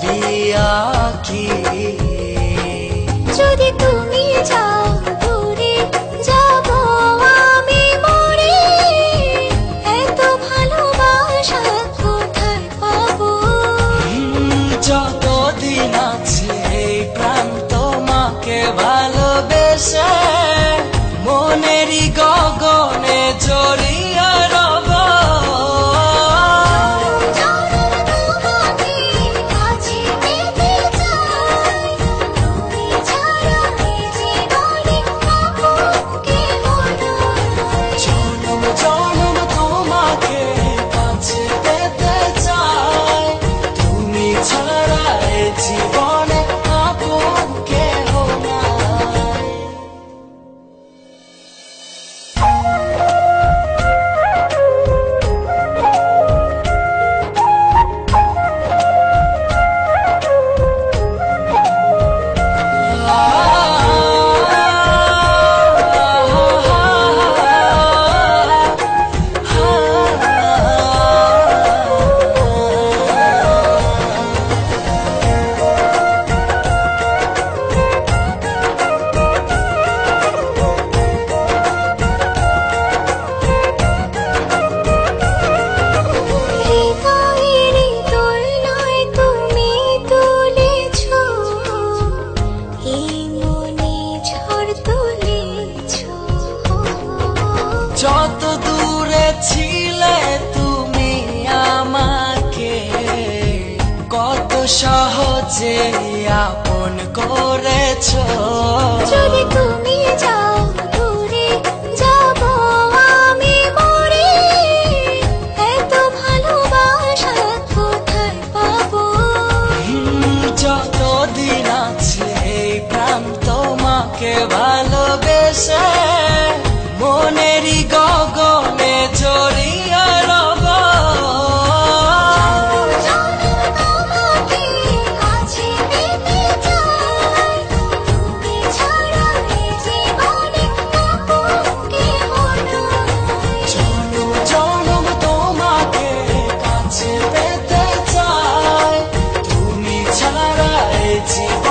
আঁকি। যদি তুমি যাও দূরে যাব আমি মরে, এত ভালোবাসা কোথায় পাবো? যতদিন আছে এই প্রাণ তোমাকে ভালোবেসে মনেরই গগনে জড়িয়ে রব। জনম জনম তোমাকে কাছে পেতে চাই, তুমি ছাড়া এ জীবনে আপন কেহ নাই। যত দূরে ছিলে তুমি আমাকে কত সহজে আপন করেছো। যদি তুমি যাও দূরে যাব আমি মরে, এত ভালোবাসা কোথায় পাবো? যতদিন আছে এই প্রাণ তোমাকে ভালোবেসে মনেরই গগনে জড়িয়ে রব। জনম জনম তোমাকে কাছে পেতে চাই, তুমি ছাড়া এ জীবন